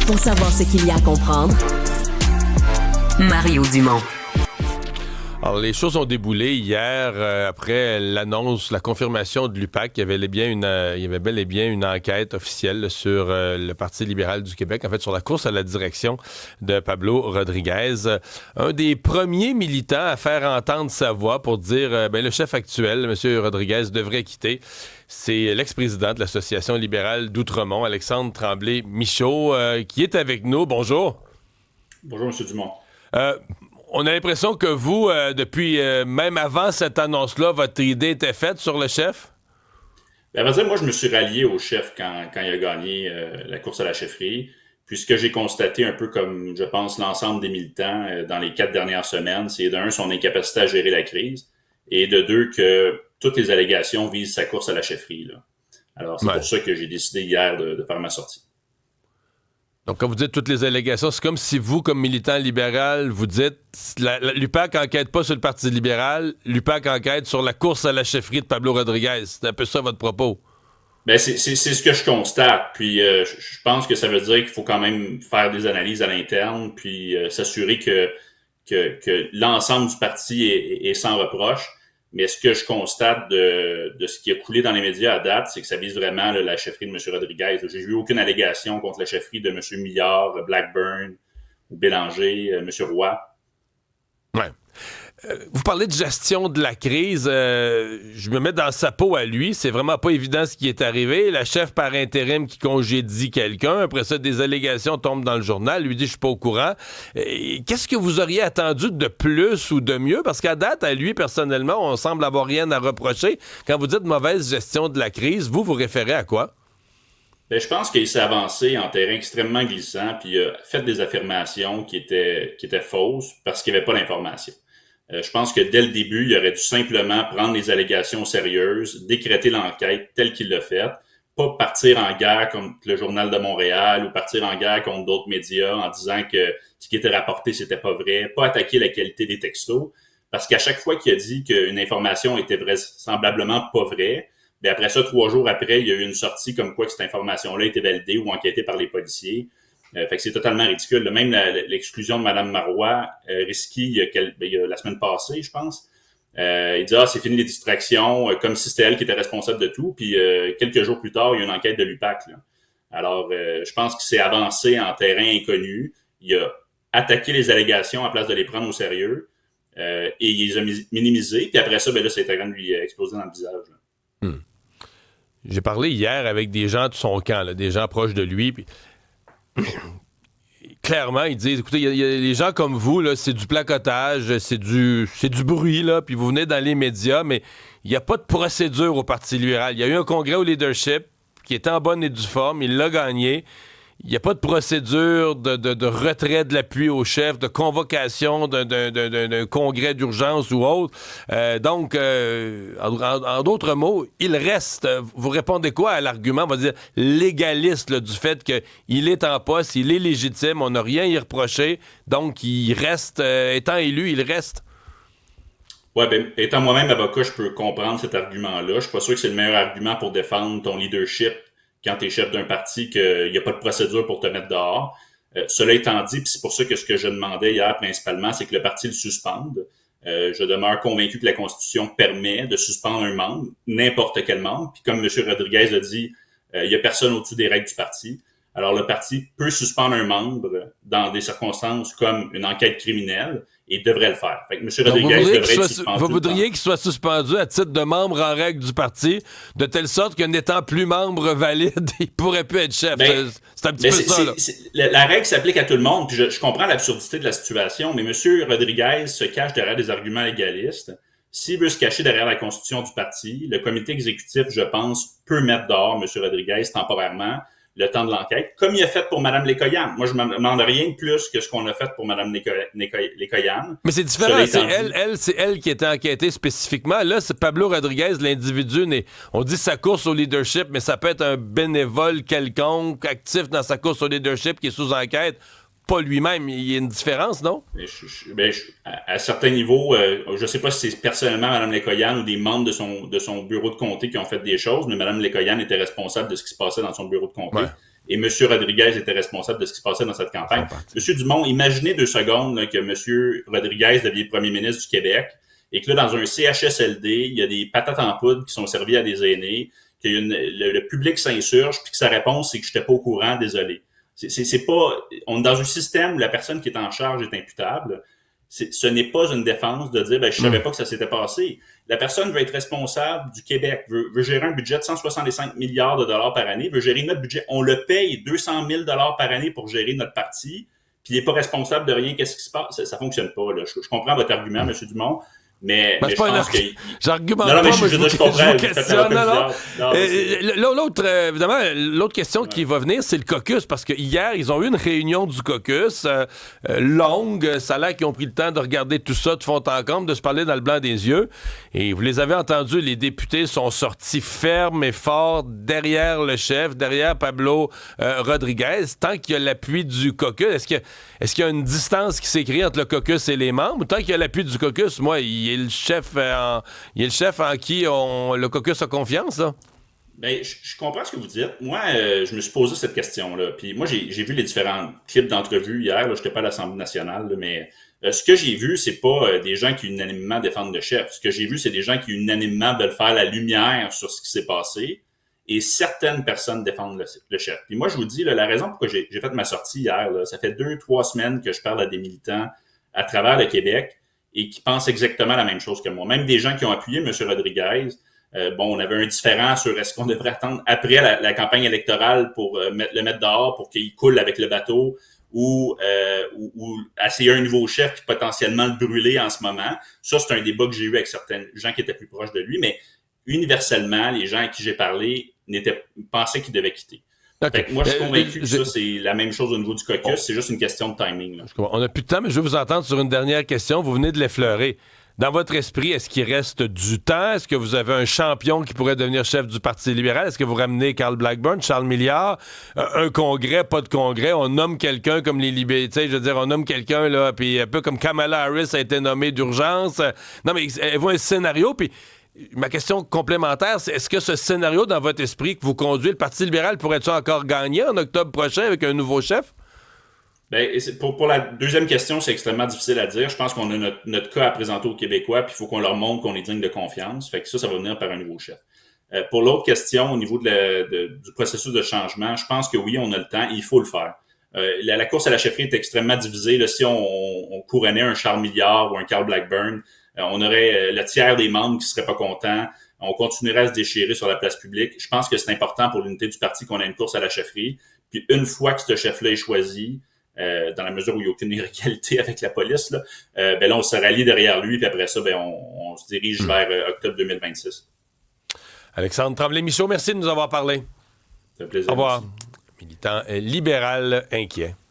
Pour savoir ce qu'il y a à comprendre, Mario Dumont. Alors, les choses ont déboulé hier après l'annonce, la confirmation de l'UPAC. Il y avait bel et bien une enquête officielle là, sur le Parti libéral du Québec, en fait, sur la course à la direction de Pablo Rodriguez. Un des premiers militants à faire entendre sa voix pour dire le chef actuel, M. Rodriguez, devrait quitter. C'est l'ex-président de l'Association libérale d'Outremont, Alexandre Tremblay-Michaud, qui est avec nous. Bonjour. Bonjour, M. Dumont. On a l'impression que vous, depuis même avant cette annonce-là, votre idée était faite sur le chef? À vrai dire, moi, je me suis rallié au chef quand il a gagné la course à la chefferie. Puis ce que j'ai constaté, un peu comme, je pense, l'ensemble des militants dans les 4 dernières semaines, c'est d'un, son incapacité à gérer la crise, et de deux, que toutes les allégations visent sa course à la chefferie, là. Alors, c'est pour ça que j'ai décidé hier de faire ma sortie. Donc, quand vous dites toutes les allégations, c'est comme si vous, comme militant libéral, vous dites l'UPAC enquête pas sur le Parti libéral, l'UPAC enquête sur la course à la chefferie de Pablo Rodriguez. C'est un peu ça votre propos? Ben c'est ce que je constate. Puis je pense que ça veut dire qu'il faut quand même faire des analyses à l'interne, puis s'assurer que l'ensemble du parti est sans reproche. Mais ce que je constate de ce qui a coulé dans les médias à date, c'est que ça vise vraiment là, la chefferie de M. Rodriguez. J'ai vu aucune allégation contre la chefferie de M. Millard, Blackburn, Bélanger, M. Roy. Ouais. Vous parlez de gestion de la crise. Je me mets dans sa peau à lui. C'est vraiment pas évident ce qui est arrivé. La chef par intérim qui congédie quelqu'un. Après ça, des allégations tombent dans le journal. Lui dit, je suis pas au courant. Qu'est-ce que vous auriez attendu de plus ou de mieux? Parce qu'à date, à lui, personnellement, on semble avoir rien à reprocher. Quand vous dites mauvaise gestion de la crise, vous référez à quoi? Ben, je pense qu'il s'est avancé en terrain extrêmement glissant, puis il a fait des affirmations qui étaient fausses parce qu'il n'y avait pas l'information. Je pense que dès le début, il aurait dû simplement prendre les allégations sérieuses, décréter l'enquête telle qu'il l'a faite, pas partir en guerre contre le Journal de Montréal ou partir en guerre contre d'autres médias en disant que ce qui était rapporté, c'était pas vrai, pas attaquer la qualité des textos, parce qu'à chaque fois qu'il a dit qu'une information était vraisemblablement pas vraie, bien après ça, 3 jours après, il y a eu une sortie comme quoi que cette information-là était validée ou enquêtée par les policiers. Fait que c'est totalement ridicule. Là, même l'exclusion de Mme Marois, Risky, il y a la semaine passée, je pense, il dit « Ah, c'est fini les distractions », comme si c'était elle qui était responsable de tout. Puis quelques jours plus tard, il y a une enquête de l'UPAC. Là. Alors, je pense qu'il s'est avancé en terrain inconnu. Il a attaqué les allégations à place de les prendre au sérieux et il les a minimisées. Puis après ça, ben là, c'est en train de lui exploser dans le visage. Là. J'ai parlé hier avec des gens de son camp, là, des gens proches de lui, puis clairement, ils disent, écoutez, il y a les gens comme vous, là, c'est du placotage, c'est du bruit, là, puis vous venez dans les médias, mais il n'y a pas de procédure au Parti libéral. Il y a eu un congrès au leadership qui était en bonne et due forme, il l'a gagné. Il n'y a pas de procédure de retrait de l'appui au chef, de convocation d'un congrès d'urgence ou autre. Donc, en d'autres mots, il reste. Vous répondez quoi à l'argument, on va dire, légaliste là, du fait qu'il est en poste, il est légitime, on n'a rien à y reprocher. Donc, il reste, étant élu, il reste. Oui, ben, étant moi-même avocat, je peux comprendre cet argument-là. Je suis pas sûr que c'est le meilleur argument pour défendre ton leadership quand tu es chef d'un parti, qu'il n'y a pas de procédure pour te mettre dehors. Cela étant dit, puis c'est pour ça que ce que je demandais hier principalement, c'est que le parti le suspende. Je demeure convaincu que la Constitution permet de suspendre un membre, n'importe quel membre. Puis comme M. Rodriguez a dit, il n'y a personne au-dessus des règles du parti. Alors le parti peut suspendre un membre dans des circonstances comme une enquête criminelle et devrait le faire. Fait que M. Rodriguez devrait être suspendu. Vous voudriez qu'il soit suspendu à titre de membre en règle du parti, de telle sorte que n'étant plus membre valide, il pourrait plus être chef. Ben, c'est un petit peu ça. Là. La règle s'applique à tout le monde, puis je comprends l'absurdité de la situation, mais M. Rodriguez se cache derrière des arguments légalistes. S'il veut se cacher derrière la constitution du parti, le comité exécutif, je pense, peut mettre dehors M. Rodriguez temporairement le temps de l'enquête, comme il a fait pour Mme Lécoyan. Moi, je ne me demande rien de plus que ce qu'on a fait pour Mme Lécoyan. Mais c'est différent. C'est elle qui était enquêtée spécifiquement. Là, c'est Pablo Rodriguez, l'individu. On dit sa course au leadership, mais ça peut être un bénévole quelconque, actif dans sa course au leadership, qui est sous enquête. Pas lui-même. Il y a une différence, non? À certains niveaux, je ne sais pas si c'est personnellement Mme Lécoyan ou des membres de son bureau de comté qui ont fait des choses, mais Mme Lécoyan était responsable de ce qui se passait dans son bureau de comté. Ouais. et M. Rodriguez était responsable de ce qui se passait dans cette campagne. M. Dumont, imaginez 2 secondes là, que M. Rodriguez devient premier ministre du Québec et que là, dans un CHSLD, il y a des patates en poudre qui sont servies à des aînés, que le public s'insurge, puis que sa réponse, c'est que je n'étais pas au courant, désolé. C'est pas... On est dans un système où la personne qui est en charge est imputable. Ce n'est pas une défense de dire je savais pas que ça s'était passé. La personne veut être responsable du Québec, veut gérer un budget de 165 milliards de dollars par année, veut gérer notre budget. On le paye 200 000 dollars par année pour gérer notre parti, puis il n'est pas responsable de rien. Qu'est-ce qui se passe? Ça fonctionne pas. Là. Je comprends votre argument, M. Dumont, mais je pense que... J'argumente non, pas, mais je comprends. vous questionne. L'autre question qui va venir, c'est le caucus, parce que hier, ils ont eu une réunion du caucus longue. Ça a l'air qu'ils ont pris le temps de regarder tout ça de fond en comble, de se parler dans le blanc des yeux. Et vous les avez entendus, les députés sont sortis fermes et forts derrière le chef, derrière Pablo Rodriguez. Tant qu'il y a l'appui du caucus, est-ce qu'il y a une distance qui s'est créée entre le caucus et les membres? Tant qu'il y a l'appui du caucus, moi, il est le chef en qui le caucus a confiance, là. Ben, je comprends ce que vous dites. Moi, je me suis posé cette question-là. Puis moi, j'ai vu les différents clips d'entrevues hier. Je n'étais pas à l'Assemblée nationale, là, mais ce que j'ai vu, c'est pas des gens qui unanimement défendent le chef. Ce que j'ai vu, c'est des gens qui unanimement veulent faire la lumière sur ce qui s'est passé. Et certaines personnes défendent le chef. Puis moi, je vous dis, là, la raison pourquoi j'ai fait ma sortie hier, là, ça fait 2-3 semaines que je parle à des militants à travers le Québec et qui pensent exactement la même chose que moi. Même des gens qui ont appuyé M. Rodriguez, on avait un différend sur est-ce qu'on devrait attendre après la campagne électorale pour le mettre dehors pour qu'il coule avec le bateau ou essayer un nouveau chef puis potentiellement le brûler en ce moment. Ça, c'est un débat que j'ai eu avec certains gens qui étaient plus proches de lui, mais universellement, les gens à qui j'ai parlé pensaient qu'il devait quitter. Okay. Moi, je suis convaincu que ça, c'est la même chose au niveau du caucus. C'est juste une question de timing. Là. On n'a plus de temps, mais je veux vous entendre sur une dernière question. Vous venez de l'effleurer. Dans votre esprit, est-ce qu'il reste du temps? Est-ce que vous avez un champion qui pourrait devenir chef du Parti libéral? Est-ce que vous ramenez Carl Blackburn, Charles Milliard? Un congrès, pas de congrès? On nomme quelqu'un comme les libéraux. Je veux dire, on nomme quelqu'un, là, puis un peu comme Kamala Harris a été nommée d'urgence. Non, mais avez-vous un scénario? Puis ma question complémentaire, c'est est-ce que ce scénario dans votre esprit que vous conduisez, le Parti libéral pourrait-il encore gagner en octobre prochain avec un nouveau chef? Ben, pour la deuxième question, c'est extrêmement difficile à dire. Je pense qu'on a notre cas à présenter aux Québécois, puis il faut qu'on leur montre qu'on est digne de confiance. Fait que ça va venir par un nouveau chef. Pour l'autre question, au niveau du processus de changement, je pense que oui, on a le temps, il faut le faire. La course à la chefferie est extrêmement divisée. Là, si on couronnait un Charles Milliard ou un Carl Blackburn, on aurait le tiers des membres qui seraient pas contents. On continuerait à se déchirer sur la place publique. Je pense que c'est important pour l'unité du parti qu'on ait une course à la chefferie. Puis une fois que ce chef-là est choisi, dans la mesure où il n'y a aucune irrégularité avec la police, là, là, on se rallie derrière lui, puis après ça, on se dirige vers octobre 2026. Alexandre Tremblay-Michaud, merci de nous avoir parlé. Ça fait plaisir. Au revoir. Militant libéral inquiet.